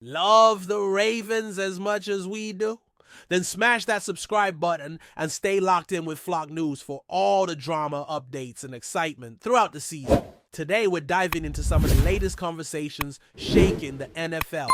Love the Ravens as much as we do? Then smash that subscribe button and stay locked in with Flock News for all the drama, updates, and excitement throughout the season. Today, we're diving into some of the latest conversations shaking the NFL.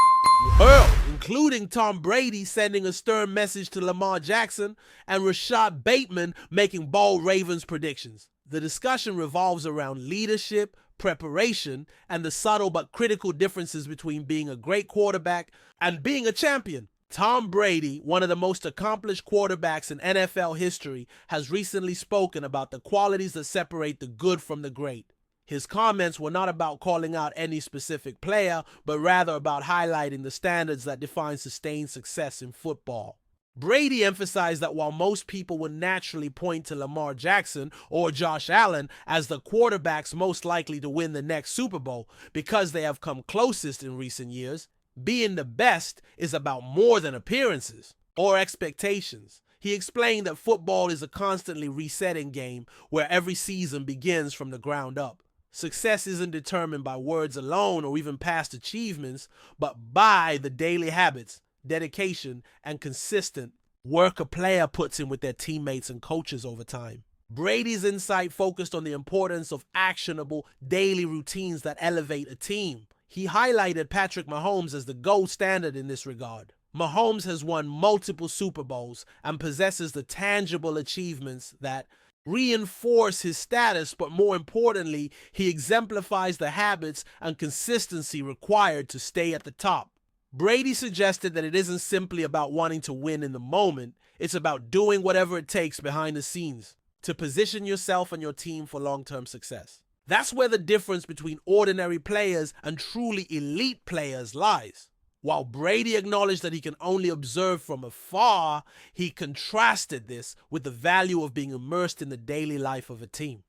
Including Tom Brady sending a stern message to Lamar Jackson and Rashad Bateman making bold Ravens predictions. The discussion revolves around leadership, preparation, and the subtle but critical differences between being a great quarterback and being a champion. Tom Brady, one of the most accomplished quarterbacks in NFL history, has recently spoken about the qualities that separate the good from the great. His comments were not about calling out any specific player, but rather about highlighting the standards that define sustained success in football. Brady emphasized that while most people would naturally point to Lamar Jackson or Josh Allen as the quarterbacks most likely to win the next Super Bowl because they have come closest in recent years, being the best is about more than appearances or expectations. He explained that football is a constantly resetting game where every season begins from the ground up. Success isn't determined by words alone or even past achievements, but by the daily habits, dedication, and consistent work a player puts in with their teammates and coaches over time. Brady's insight focused on the importance of actionable daily routines that elevate a team. He highlighted Patrick Mahomes as the gold standard in this regard. Mahomes has won multiple Super Bowls and possesses the tangible achievements that reinforce his status, but more importantly, he exemplifies the habits and consistency required to stay at the top. Brady suggested that it isn't simply about wanting to win in the moment, it's about doing whatever it takes behind the scenes to position yourself and your team for long-term success. That's where the difference between ordinary players and truly elite players lies. While Brady acknowledged that he can only observe from afar, he contrasted this with the value of being immersed in the daily life of a team.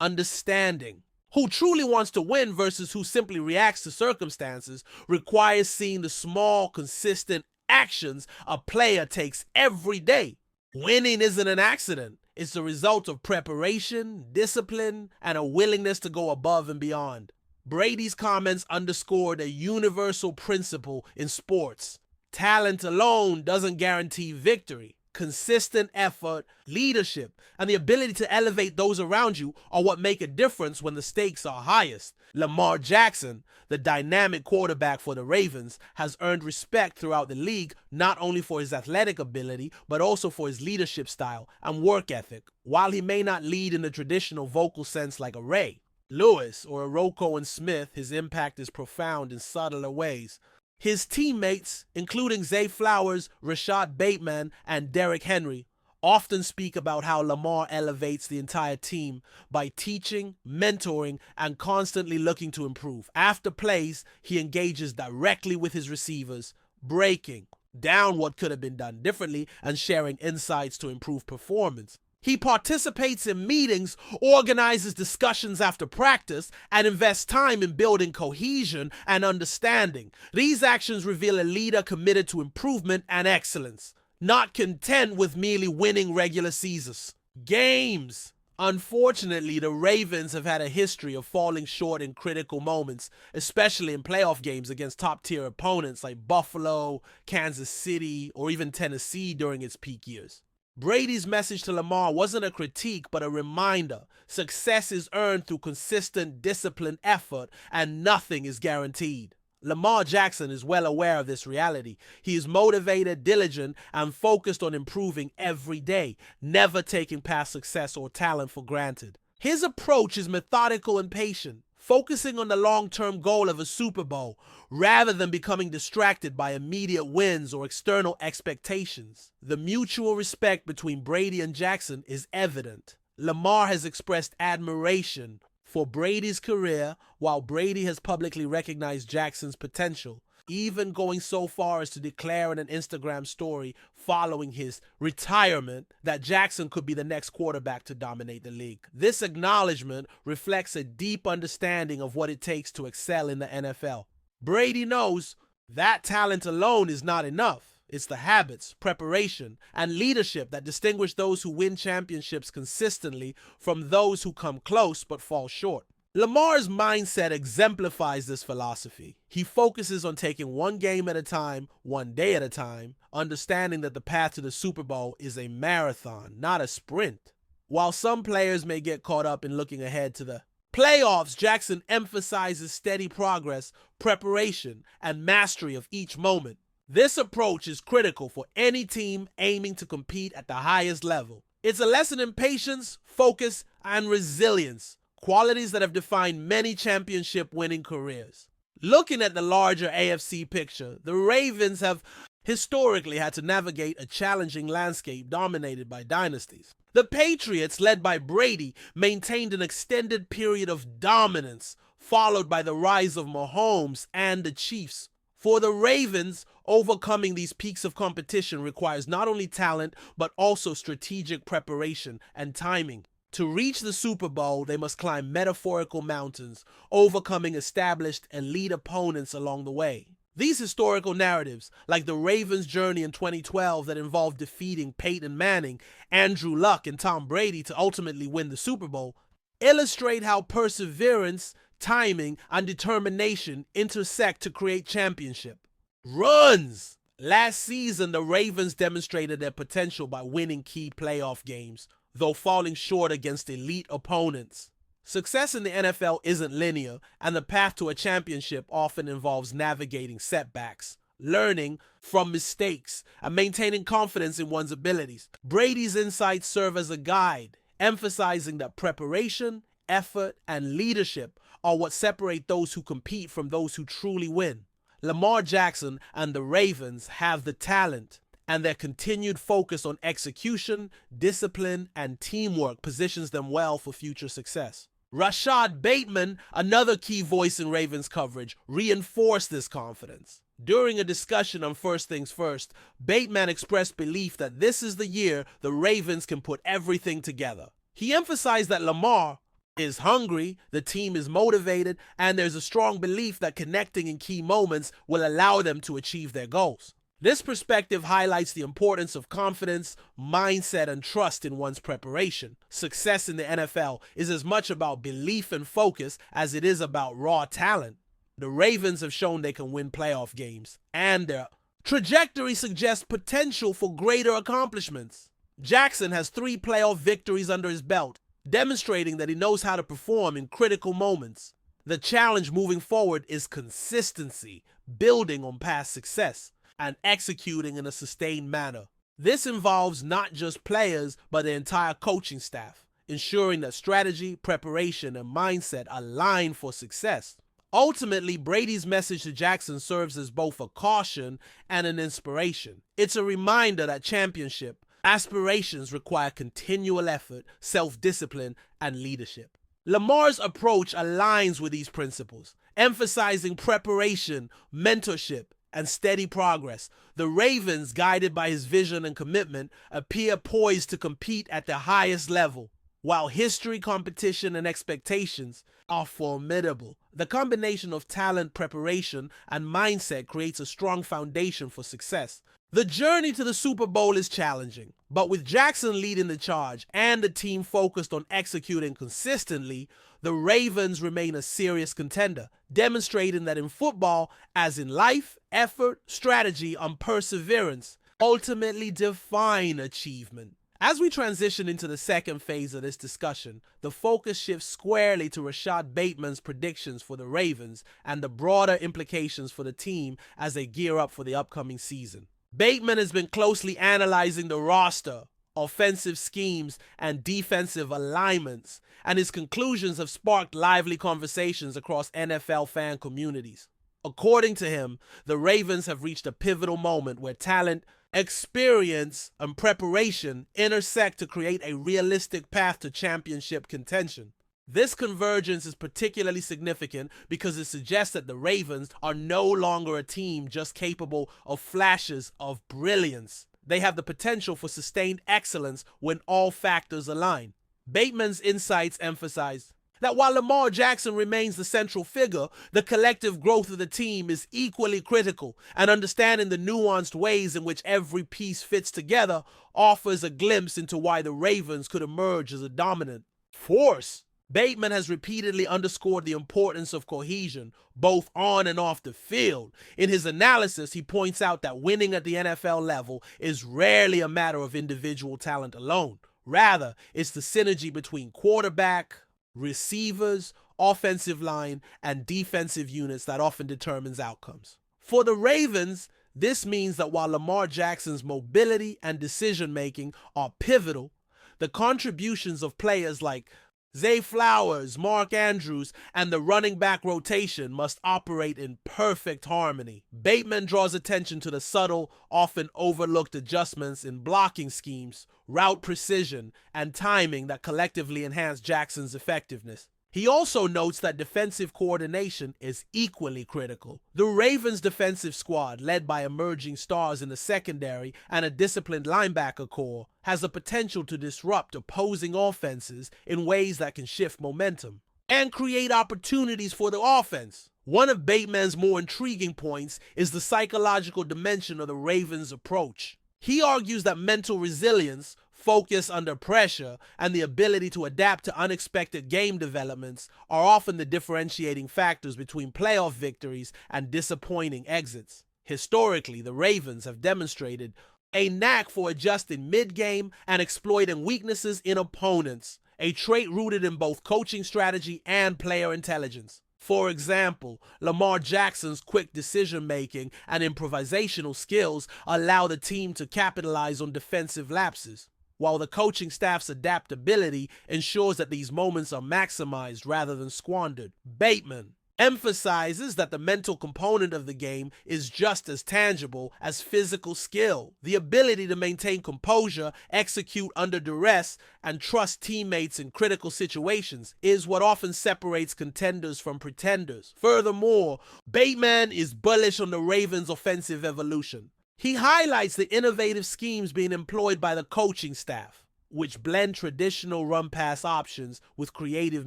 Understanding who truly wants to win versus who simply reacts to circumstances requires seeing the small, consistent actions a player takes every day. Winning isn't an accident. It's the result of preparation, discipline, and a willingness to go above and beyond. Brady's comments underscored a universal principle in sports. Talent alone doesn't guarantee victory. Consistent effort, leadership, and the ability to elevate those around you are what make a difference when the stakes are highest. Lamar Jackson, the dynamic quarterback for the Ravens, has earned respect throughout the league not only for his athletic ability, but also for his leadership style and work ethic. While he may not lead in the traditional vocal sense like a Ray Lewis or a Rocco and Smith, his impact is profound in subtler ways. His teammates, including Zay Flowers, Rashad Bateman, and Derrick Henry, often speak about how Lamar elevates the entire team by teaching, mentoring, and constantly looking to improve. After plays, he engages directly with his receivers, breaking down what could have been done differently and sharing insights to improve performance. He participates in meetings, organizes discussions after practice, and invests time in building cohesion and understanding. These actions reveal a leader committed to improvement and excellence, not content with merely winning regular seasons. Games. Unfortunately, the Ravens have had a history of falling short in critical moments, especially in playoff games against top-tier opponents like Buffalo, Kansas City, or even Tennessee during its peak years. Brady's message to Lamar wasn't a critique, but a reminder. Success is earned through consistent, disciplined effort, and nothing is guaranteed. Lamar Jackson is well aware of this reality. He is motivated, diligent, and focused on improving every day, never taking past success or talent for granted. His approach is methodical and patient, focusing on the long-term goal of a Super Bowl rather than becoming distracted by immediate wins or external expectations. The mutual respect between Brady and Jackson is evident. Lamar has expressed admiration for Brady's career, while Brady has publicly recognized Jackson's potential, even going so far as to declare in an Instagram story following his retirement that Jackson could be the next quarterback to dominate the league. This acknowledgement reflects a deep understanding of what it takes to excel in the NFL. Brady knows that talent alone is not enough. It's the habits, preparation, and leadership that distinguish those who win championships consistently from those who come close but fall short. Lamar's mindset exemplifies this philosophy. He focuses on taking one game at a time, one day at a time, understanding that the path to the Super Bowl is a marathon, not a sprint. While some players may get caught up in looking ahead to the playoffs, Jackson emphasizes steady progress, preparation, and mastery of each moment. This approach is critical for any team aiming to compete at the highest level. It's a lesson in patience, focus, and resilience, qualities that have defined many championship-winning careers. Looking at the larger AFC picture, the Ravens have historically had to navigate a challenging landscape dominated by dynasties. The Patriots, led by Brady, maintained an extended period of dominance, followed by the rise of MAHOMES and the Chiefs. For the Ravens, overcoming these peaks of competition requires not only talent, but also strategic preparation and timing. To reach the Super Bowl, they must climb metaphorical mountains, overcoming established elite opponents along the way. These historical narratives, like the Ravens' journey in 2012 that involved defeating Peyton Manning, Andrew Luck, and Tom Brady to ultimately win the Super Bowl, illustrate how perseverance, timing, and determination intersect to create championship. Runs! Last season, the Ravens demonstrated their potential by winning key playoff games, though falling short against elite opponents. Success in the NFL isn't linear, and the path to a championship often involves navigating setbacks, learning from mistakes, and maintaining confidence in one's abilities. Brady's insights serve as a guide, emphasizing that preparation, effort, and leadership are what separate those who compete from those who truly win. Lamar Jackson and the Ravens have the talent, and their continued focus on execution, discipline, and teamwork positions them well for future success. Rashad Bateman, another key voice in Ravens coverage, reinforced this confidence. During a discussion on First Things First, Bateman expressed belief that this is the year the Ravens can put everything together. He emphasized that Lamar is hungry, the team is motivated, and there's a strong belief that connecting in key moments will allow them to achieve their goals. This perspective highlights the importance of confidence, mindset, and trust in one's preparation. Success in the NFL is as much about belief and focus as it is about raw talent. The Ravens have shown they can win playoff games, and their trajectory suggests potential for greater accomplishments. Jackson has 3 playoff victories under his belt, demonstrating that he knows how to perform in critical moments. The challenge moving forward is consistency, building on past success, and executing in a sustained manner. This involves not just players, but the entire coaching staff, ensuring that strategy, preparation, and mindset align for success. Ultimately, Brady's message to Jackson serves as both a caution and an inspiration. It's a reminder that championship aspirations require continual effort, self-discipline, and leadership. Lamar's approach aligns with these principles, emphasizing preparation, mentorship, and steady progress. The Ravens, guided by his vision and commitment, appear poised to compete at the highest level. While history, competition, and expectations are formidable, the combination of talent, preparation, and mindset creates a strong foundation for success. The journey to the Super Bowl is challenging, but with Jackson leading the charge and the team focused on executing consistently, the Ravens remain a serious contender, demonstrating that in football, as in life, effort, strategy, and perseverance ultimately define achievement. As we transition into the second phase of this discussion, the focus shifts squarely to Rashad Bateman's predictions for the Ravens and the broader implications for the team as they gear up for the upcoming season. Bateman has been closely analyzing the roster, offensive schemes, and defensive alignments, and his conclusions have sparked lively conversations across NFL fan communities. According to him, the Ravens have reached a pivotal moment where talent, experience, and preparation intersect to create a realistic path to championship contention. This convergence is particularly significant because it suggests that the Ravens are no longer a team just capable of flashes of brilliance. They have the potential for sustained excellence when all factors align. Bateman's insights emphasize that while Lamar Jackson remains the central figure, the collective growth of the team is equally critical, and understanding the nuanced ways in which every piece fits together offers a glimpse into why the Ravens could emerge as a dominant force. Bateman has repeatedly underscored the importance of cohesion, both on and off the field. In his analysis, he points out that winning at the NFL level is rarely a matter of individual talent alone. Rather, it's the synergy between quarterback, receivers, offensive line, and defensive units that often determines outcomes. For the Ravens, this means that while Lamar Jackson's mobility and decision-making are pivotal, the contributions of players like Zay Flowers, Mark Andrews, and the running back rotation must operate in perfect harmony. Bateman draws attention to the subtle, often overlooked adjustments in blocking schemes, route precision, and timing that collectively enhance Jackson's effectiveness. He also notes that defensive coordination is equally critical. The Ravens' defensive squad, led by emerging stars in the secondary and a disciplined linebacker core, has the potential to disrupt opposing offenses in ways that can shift momentum and create opportunities for the offense. One of Bateman's more intriguing points is the psychological dimension of the Ravens' approach. He argues that mental resilience, focus under pressure, and the ability to adapt to unexpected game developments are often the differentiating factors between playoff victories and disappointing exits. Historically, the Ravens have demonstrated a knack for adjusting mid-game and exploiting weaknesses in opponents, a trait rooted in both coaching strategy and player intelligence. For example, Lamar Jackson's quick decision-making and improvisational skills allow the team to capitalize on defensive lapses, while the coaching staff's adaptability ensures that these moments are maximized rather than squandered. Bateman emphasizes that the mental component of the game is just as tangible as physical skill. The ability to maintain composure, execute under duress, and trust teammates in critical situations is what often separates contenders from pretenders. Furthermore, Bateman is bullish on the Ravens' offensive evolution. He highlights the innovative schemes being employed by the coaching staff, which blend traditional run-pass options with creative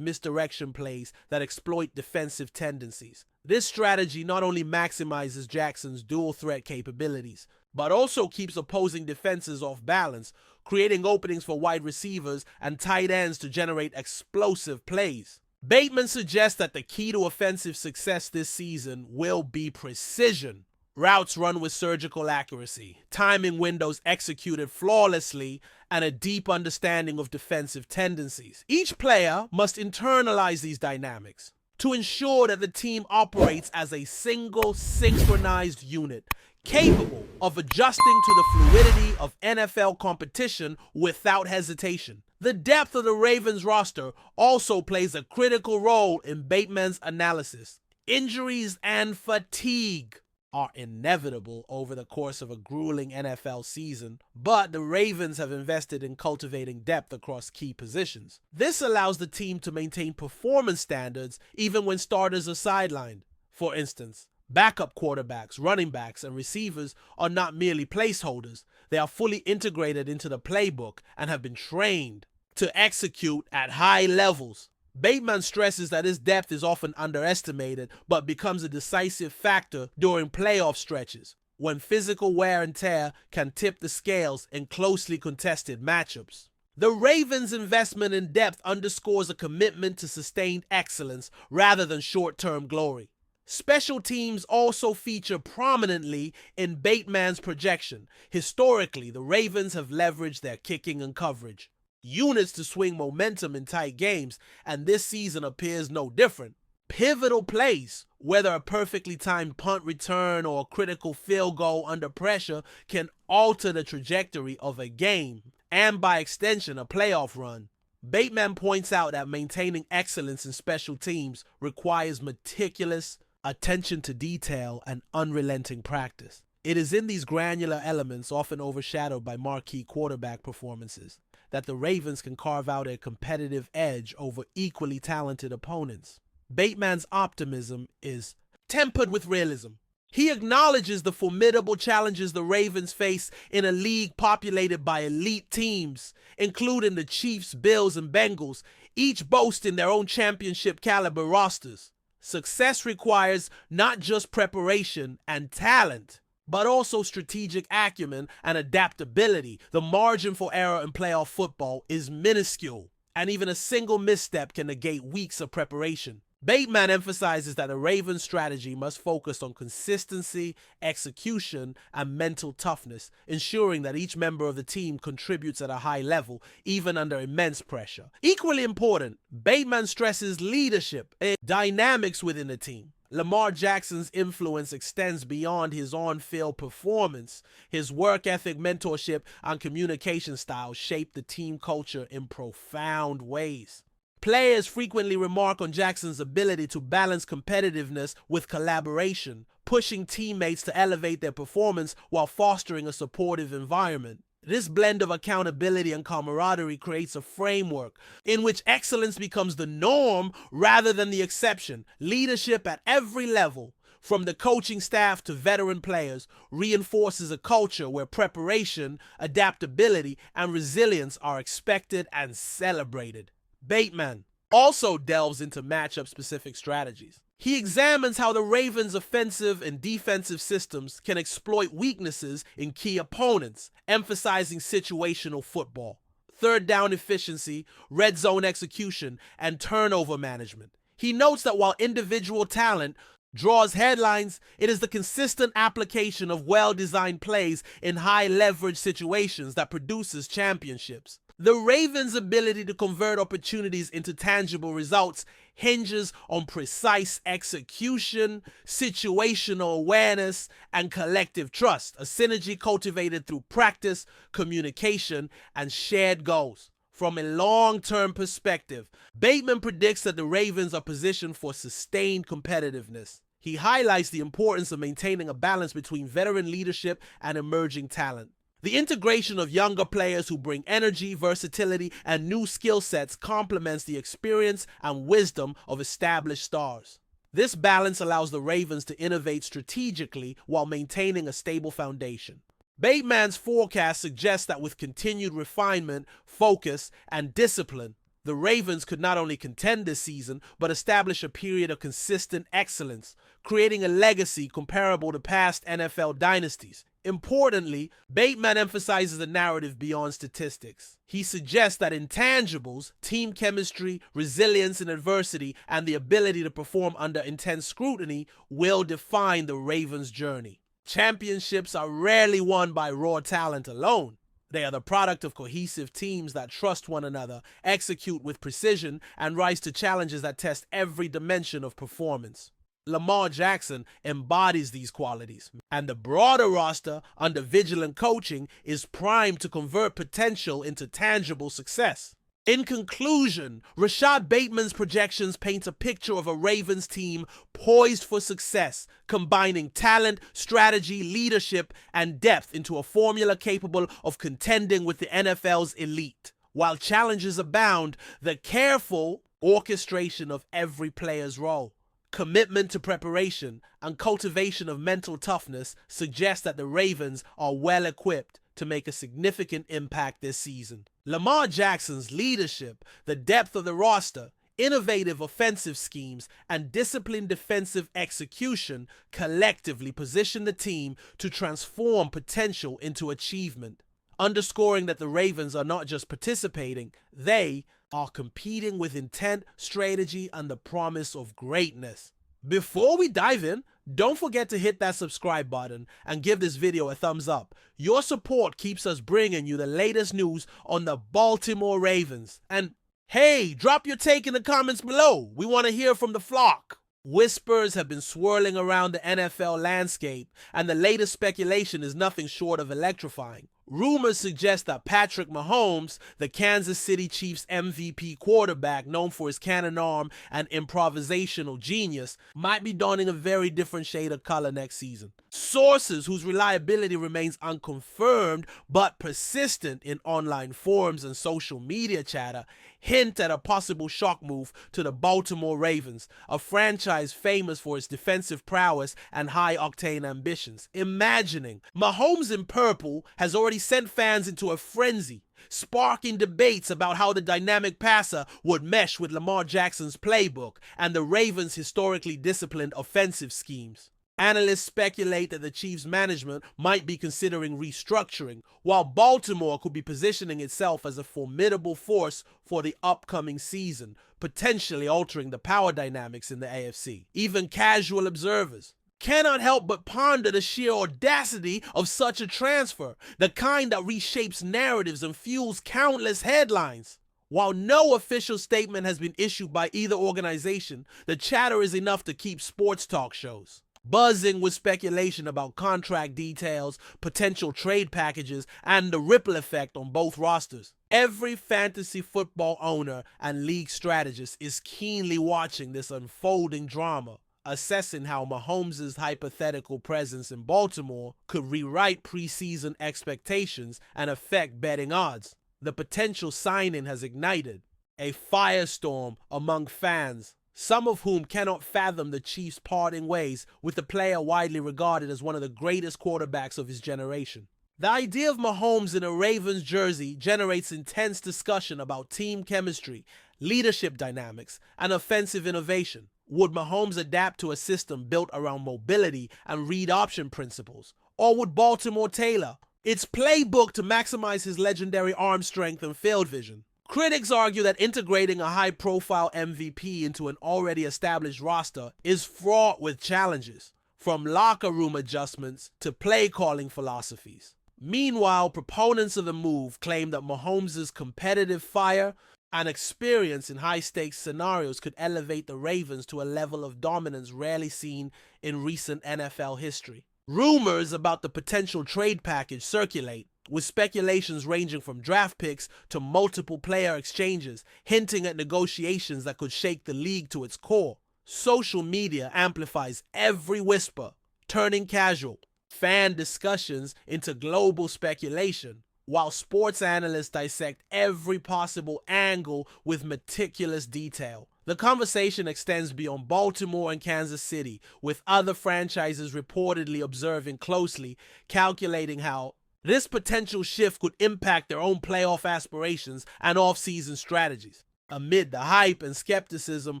misdirection plays that exploit defensive tendencies. This strategy not only maximizes Jackson's dual-threat capabilities, but also keeps opposing defenses off balance, creating openings for wide receivers and tight ends to generate explosive plays. Bateman suggests that the key to offensive success this season will be precision. Routes run with surgical accuracy, timing windows executed flawlessly, and a deep understanding of defensive tendencies. Each player must internalize these dynamics to ensure that the team operates as a single, synchronized unit, capable of adjusting to the fluidity of NFL competition without hesitation. The depth of the Ravens roster also plays a critical role in Bateman's analysis. Injuries and fatigue are inevitable over the course of a grueling NFL season, but the Ravens have invested in cultivating depth across key positions. This allows the team to maintain performance standards even when starters are sidelined. For instance, backup quarterbacks, running backs, and receivers are not merely placeholders. They are fully integrated into the playbook and have been trained to execute at high levels. Bateman stresses that his depth is often underestimated, but becomes a decisive factor during playoff stretches, when physical wear and tear can tip the scales in closely contested matchups. The Ravens' investment in depth underscores a commitment to sustained excellence rather than short-term glory. Special teams also feature prominently in Bateman's projection. Historically, the Ravens have leveraged their kicking and coverage units to swing momentum in tight games, and this season appears no different. Pivotal plays, whether a perfectly timed punt return or a critical field goal under pressure, can alter the trajectory of a game, and by extension, a playoff run. Bateman points out that maintaining excellence in special teams requires meticulous attention to detail and unrelenting practice. It is in these granular elements, often overshadowed by marquee quarterback performances, that the Ravens can carve out a competitive edge over equally talented opponents. Bateman's optimism is tempered with realism. He acknowledges the formidable challenges the Ravens face in a league populated by elite teams, including the Chiefs, Bills, and Bengals, each boasting their own championship-caliber rosters. Success requires not just preparation and talent, but also strategic acumen and adaptability. The margin for error in playoff football is minuscule. and even a single misstep can negate weeks of preparation. Bateman emphasizes that the Ravens' strategy must focus on consistency, execution, and mental toughness, ensuring that each member of the team contributes at a high level, even under immense pressure. Equally important, Bateman stresses leadership and dynamics within the team. Lamar Jackson's influence extends beyond his on-field performance. His work ethic, mentorship, and communication styles shape the team culture in profound ways. Players frequently remark on Jackson's ability to balance competitiveness with collaboration, pushing teammates to elevate their performance while fostering a supportive environment. This blend of accountability and camaraderie creates a framework in which excellence becomes the norm rather than the exception. Leadership at every level, from the coaching staff to veteran players, reinforces a culture where preparation, adaptability, and resilience are expected and celebrated. Bateman also delves into matchup-specific strategies. He examines how the Ravens' offensive and defensive systems can exploit weaknesses in key opponents, emphasizing situational football, third down efficiency, red zone execution, and turnover management. He notes that while individual talent draws headlines, it is the consistent application of well-designed plays in high-leverage situations that produces championships. The Ravens' ability to convert opportunities into tangible results hinges on precise execution, situational awareness, and collective trust, a synergy cultivated through practice, communication, and shared goals. From a long-term perspective, Bateman predicts that the Ravens are positioned for sustained competitiveness. He highlights the importance of maintaining a balance between veteran leadership and emerging talent. The integration of younger players who bring energy, versatility, and new skill sets complements the experience and wisdom of established stars. This balance allows the Ravens to innovate strategically while maintaining a stable foundation. Bateman's forecast suggests that with continued refinement, focus, and discipline, the Ravens could not only contend this season, but establish a period of consistent excellence, creating a legacy comparable to past NFL dynasties. Importantly, Bateman emphasizes the narrative beyond statistics. He suggests that intangibles, team chemistry, resilience in adversity, and the ability to perform under intense scrutiny will define the Ravens' journey. Championships are rarely won by raw talent alone. They are the product of cohesive teams that trust one another, execute with precision, and rise to challenges that test every dimension of performance. Lamar Jackson embodies these qualities, and the broader roster, under vigilant coaching, is primed to convert potential into tangible success. In conclusion, Rashad Bateman's projections paint a picture of a Ravens team poised for success, combining talent, strategy, leadership, and depth into a formula capable of contending with the NFL's elite. While challenges abound, the careful orchestration of every player's role, commitment to preparation, and cultivation of mental toughness suggest that the Ravens are well equipped to make a significant impact this season. Lamar Jackson's leadership, the depth of the roster, innovative offensive schemes, and disciplined defensive execution collectively position the team to transform potential into achievement, underscoring that the Ravens are not just participating, they are competing with intent, strategy, and the promise of greatness. Before we dive in, don't forget to hit that subscribe button and give this video a thumbs up. Your support keeps us bringing you the latest news on the Baltimore Ravens. And hey, drop your take in the comments below. We want to hear from the flock. Whispers have been swirling around the NFL landscape, and the latest speculation is nothing short of electrifying. Rumors suggest that Patrick MAHOMES, the Kansas City Chiefs MVP quarterback known for his cannon arm and improvisational genius, might be donning a very different shade of color next season. Sources whose reliability remains unconfirmed but persistent in online forums and social media chatter hint at a possible shock move to the Baltimore Ravens, a franchise famous for its defensive prowess and high-octane ambitions. Imagining MAHOMES in purple has already sent fans into a frenzy, sparking debates about how the dynamic passer would mesh with Lamar Jackson's playbook and the Ravens' historically disciplined offensive schemes. Analysts speculate that the Chiefs' management might be considering restructuring, while Baltimore could be positioning itself as a formidable force for the upcoming season, potentially altering the power dynamics in the AFC. Even casual observers cannot help but ponder the sheer audacity of such a transfer, the kind that reshapes narratives and fuels countless headlines. While no official statement has been issued by either organization, the chatter is enough to keep sports talk shows buzzing with speculation about contract details, potential trade packages, and the ripple effect on both rosters. Every fantasy football owner and league strategist is keenly watching this unfolding drama, assessing how Mahomes' hypothetical presence in Baltimore could rewrite preseason expectations and affect betting odds. The potential signing has ignited a firestorm among fans, some of whom cannot fathom the Chiefs parting ways with the player widely regarded as one of the greatest quarterbacks of his generation. The idea of Mahomes in a Ravens jersey generates intense discussion about team chemistry, leadership dynamics, and offensive innovation. Would Mahomes adapt to a system built around mobility and read option principles? Or would Baltimore tailor its playbook to maximize his legendary arm strength and field vision? Critics argue that integrating a high-profile MVP into an already established roster is fraught with challenges, from locker room adjustments to play-calling philosophies. Meanwhile, proponents of the move claim that Mahomes' competitive fire and experience in high-stakes scenarios could elevate the Ravens to a level of dominance rarely seen in recent NFL history. Rumors about the potential trade package circulate, with speculations ranging from draft picks to multiple player exchanges, hinting at negotiations that could shake the league to its core. Social media amplifies every whisper, turning casual fan discussions into global speculation, while sports analysts dissect every possible angle with meticulous detail. The conversation extends beyond Baltimore and Kansas City, with other franchises reportedly observing closely, calculating how this potential shift could impact their own playoff aspirations and off-season strategies. Amid the hype and skepticism,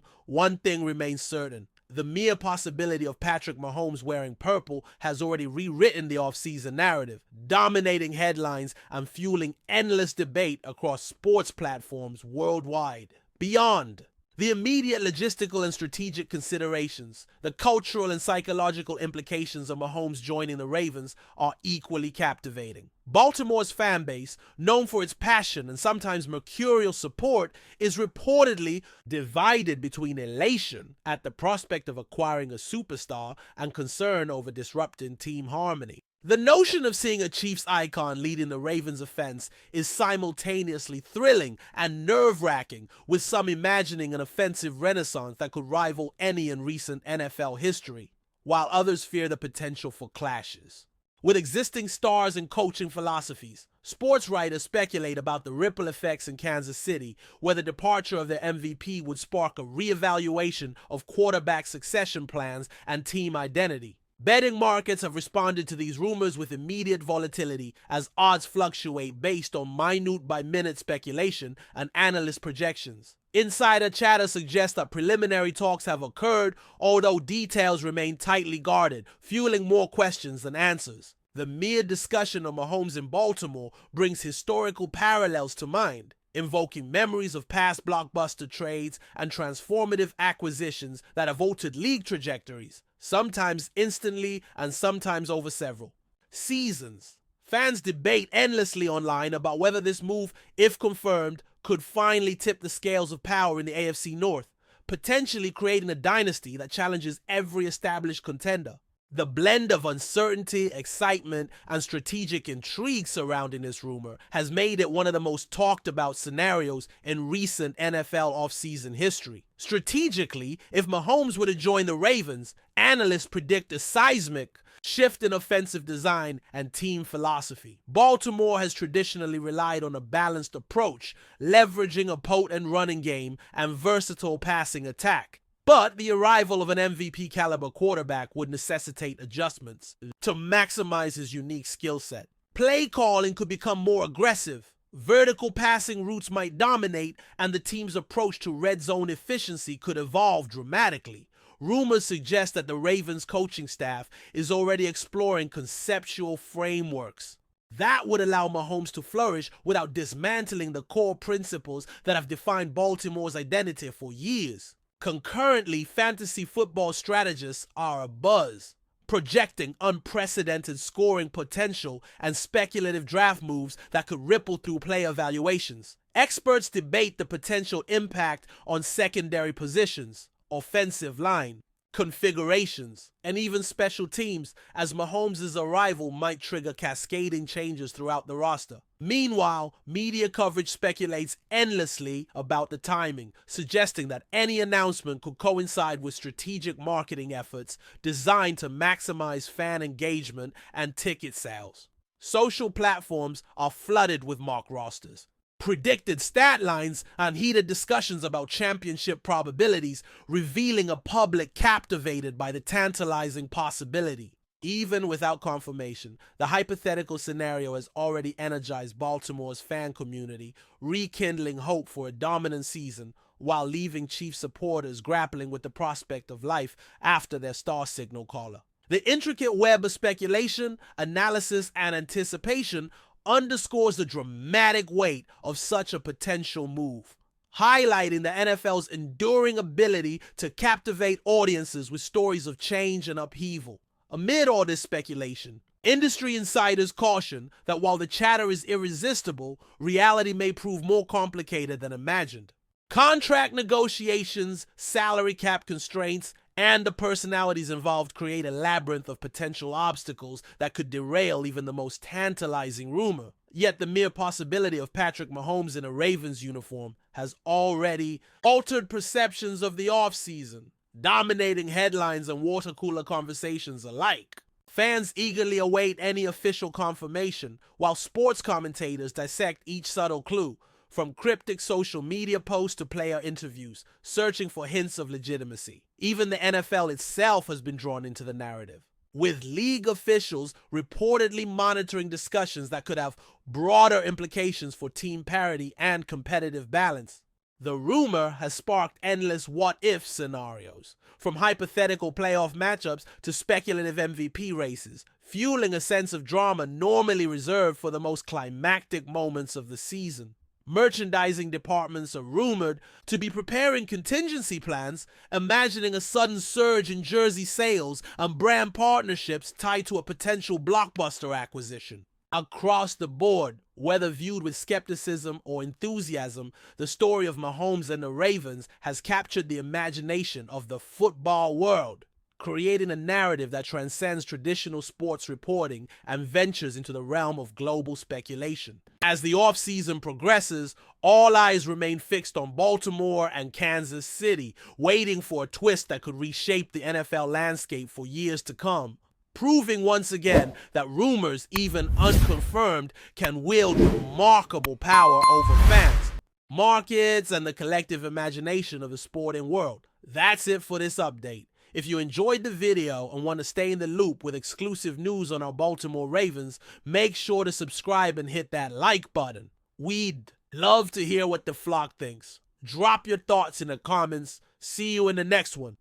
one thing remains certain. The mere possibility of Patrick Mahomes wearing purple has already rewritten the off-season narrative, dominating headlines and fueling endless debate across sports platforms worldwide. Beyond the immediate logistical and strategic considerations, the cultural and psychological implications of Mahomes joining the Ravens are equally captivating. Baltimore's fan base, known for its passion and sometimes mercurial support, is reportedly divided between elation at the prospect of acquiring a superstar and concern over disrupting team harmony. The notion of seeing a Chiefs icon leading the Ravens' offense is simultaneously thrilling and nerve-wracking, with some imagining an offensive renaissance that could rival any in recent NFL history, while others fear the potential for clashes. With existing stars and coaching philosophies, sports writers speculate about the ripple effects in Kansas City, where the departure of their MVP would spark a reevaluation of quarterback succession plans and team identity. Betting markets have responded to these rumors with immediate volatility as odds fluctuate based on minute-by-minute speculation and analyst projections. Insider chatter suggests that preliminary talks have occurred, although details remain tightly guarded, fueling more questions than answers. The mere discussion of Mahomes in Baltimore brings historical parallels to mind, invoking memories of past blockbuster trades and transformative acquisitions that have altered league trajectories, sometimes instantly and sometimes over several seasons. Fans debate endlessly online about whether this move, if confirmed, could finally tip the scales of power in the AFC North, potentially creating a dynasty that challenges every established contender. The blend of uncertainty, excitement, and strategic intrigue surrounding this rumor has made it one of the most talked about scenarios in recent NFL offseason history. Strategically, if Mahomes were to join the Ravens, analysts predict a seismic shift in offensive design and team philosophy. Baltimore has traditionally relied on a balanced approach, leveraging a potent running game and versatile passing attack. But the arrival of an MVP caliber quarterback would necessitate adjustments to maximize his unique skill set. Play calling could become more aggressive. Vertical passing routes might dominate, and the team's approach to red zone efficiency could evolve dramatically. rumors suggest that the Ravens coaching staff is already exploring conceptual frameworks that would allow Mahomes to flourish without dismantling the core principles that have defined Baltimore's identity for years. Concurrently, fantasy football strategists are abuzz, projecting unprecedented scoring potential and speculative draft moves that could ripple through player valuations. Experts debate the potential impact on secondary positions, offensive line, configurations, and even special teams, as Mahomes' arrival might trigger cascading changes throughout the roster. Meanwhile, media coverage speculates endlessly about the timing, suggesting that any announcement could coincide with strategic marketing efforts designed to maximize fan engagement and ticket sales. Social platforms are flooded with mock rosters, predicted stat lines, and heated discussions about championship probabilities, revealing a public captivated by the tantalizing possibility. Even without confirmation, the hypothetical scenario has already energized Baltimore's fan community, rekindling hope for a dominant season while leaving Chiefs supporters grappling with the prospect of life after their star signal caller. The intricate web of speculation, analysis, and anticipation underscores the dramatic weight of such a potential move, highlighting the NFL's enduring ability to captivate audiences with stories of change and upheaval. Amid all this speculation, industry insiders caution that while the chatter is irresistible, reality may prove more complicated than imagined. Contract negotiations, salary cap constraints, and the personalities involved create a labyrinth of potential obstacles that could derail even the most tantalizing rumor. Yet the mere possibility of Patrick Mahomes in a Ravens uniform has already altered perceptions of the offseason, dominating headlines and water cooler conversations alike. Fans eagerly await any official confirmation, while sports commentators dissect each subtle clue, from cryptic social media posts to player interviews, searching for hints of legitimacy. Even the NFL itself has been drawn into the narrative, with league officials reportedly monitoring discussions that could have broader implications for team parity and competitive balance. The rumor has sparked endless what-if scenarios, from hypothetical playoff matchups to speculative MVP races, fueling a sense of drama normally reserved for the most climactic moments of the season. Merchandising departments are rumored to be preparing contingency plans, imagining a sudden surge in jersey sales and brand partnerships tied to a potential blockbuster acquisition. Across the board, whether viewed with skepticism or enthusiasm, the story of Mahomes and the Ravens has captured the imagination of the football world, creating a narrative that transcends traditional sports reporting and ventures into the realm of global speculation. As the offseason progresses, all eyes remain fixed on Baltimore and Kansas City, waiting for a twist that could reshape the NFL landscape for years to come, proving once again that rumors, even unconfirmed, can wield remarkable power over fans, markets, and the collective imagination of the sporting world. That's it for this update. If you enjoyed the video and want to stay in the loop with exclusive news on our Baltimore Ravens, make sure to subscribe and hit that like button. We'd love to hear what the flock thinks. Drop your thoughts in the comments. See you in the next one.